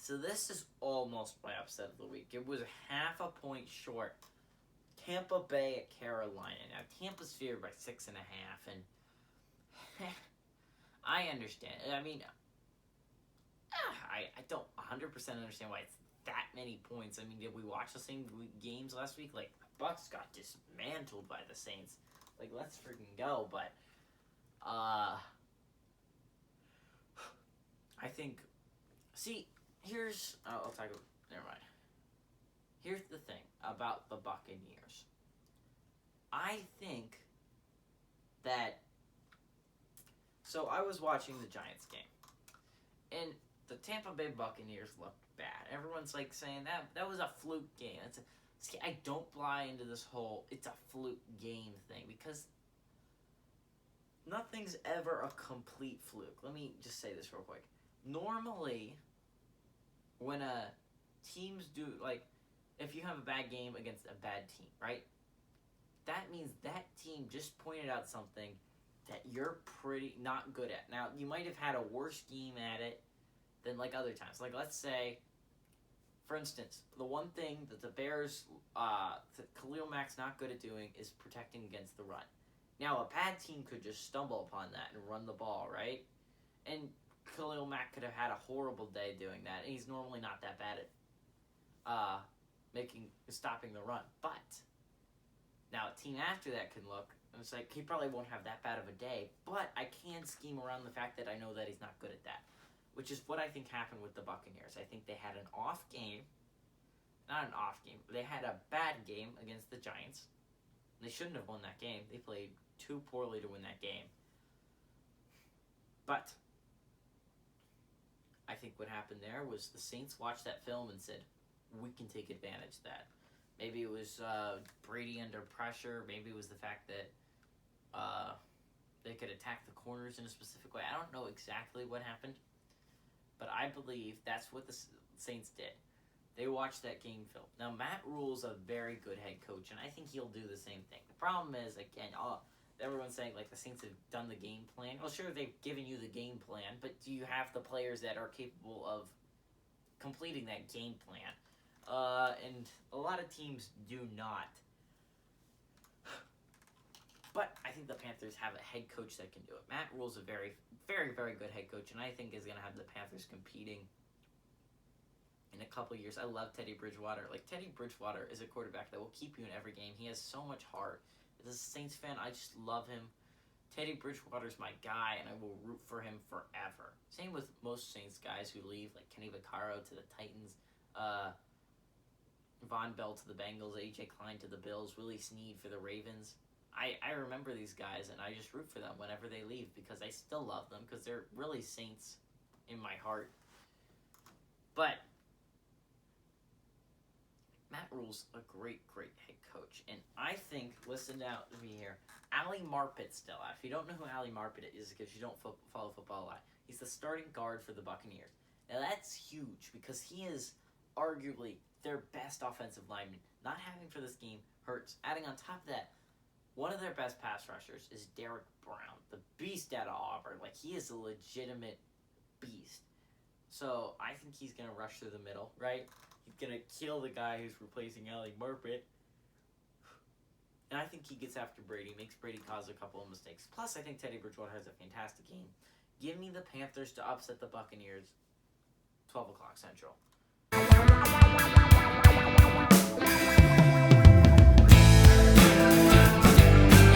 So this is almost my upset of the week. It was half a point short. Tampa Bay at Carolina. Now Tampa's favored by 6.5, and I understand. I mean, I don't 100% understand why it's that many points. I mean, did we watch the same games last week? Like, the Bucks got dismantled by the Saints. Like, let's freaking go. But, I think, see, here's, I'll talk about, never mind. Here's the thing about the Buccaneers. I think that, so I was watching the Giants game, and the Tampa Bay Buccaneers looked bad. Everyone's like saying that was a fluke game. See, I don't buy into this whole it's a fluke game thing, because nothing's ever a complete fluke. Let me just say this real quick. Normally, when teams do, like, if you have a bad game against a bad team, right? That means that team just pointed out something that you're pretty not good at. Now, you might have had a worse game at it than like other times. Like, let's say, for instance, the one thing that the Bears, Khalil Mack's not good at doing is protecting against the run. Now, a bad team could just stumble upon that and run the ball, right? And Khalil Mack could have had a horrible day doing that, and he's normally not that bad at stopping the run. But now a team after that can look, and it's like, he probably won't have that bad of a day, but I can scheme around the fact that I know that he's not good at that, which is what I think happened with the Buccaneers. I think they had an off game, not an off game, but they had a bad game against the Giants. They shouldn't have won that game. They played too poorly to win that game. But I think what happened there was the Saints watched that film and said, we can take advantage of that. Maybe it was Brady under pressure. Maybe it was the fact that they could attack the corners in a specific way. I don't know exactly what happened, but I believe that's what the Saints did. They watched that game film. Now, Matt Rule's a very good head coach, and I think he'll do the same thing. The problem is, again, everyone's saying, like, the Saints have done the game plan. Well, sure, they've given you the game plan, but do you have the players that are capable of completing that game plan? And a lot of teams do not. But I think the Panthers have a head coach that can do it. Matt Rule's a very, very, very good head coach, and I think is going to have the Panthers competing in a couple years. I love Teddy Bridgewater. Like, Teddy Bridgewater is a quarterback that will keep you in every game. He has so much heart. As a Saints fan, I just love him. Teddy Bridgewater's my guy, and I will root for him forever. Same with most Saints guys who leave, like Kenny Vaccaro to the Titans, Von Bell to the Bengals, A.J. Klein to the Bills, Willie Snead for the Ravens. I remember these guys, and I just root for them whenever they leave because I still love them because they're really Saints in my heart. But Matt Rule's a great, great head coach. And I think, listen out to me here, Ali Marpet still out. If you don't know who Ali Marpet is because you don't follow football a lot, he's the starting guard for the Buccaneers. Now that's huge because he is arguably their best offensive lineman. Not having for this game hurts. Adding on top of that, one of their best pass rushers is Derek Brown, the beast out of Auburn. Like, he is a legitimate beast. So I think he's going to rush through the middle, right? He's going to kill the guy who's replacing Ali Marpet. And I think he gets after Brady, makes Brady cause a couple of mistakes. Plus, I think Teddy Bridgewater has a fantastic game. Give me the Panthers to upset the Buccaneers, 12 o'clock Central.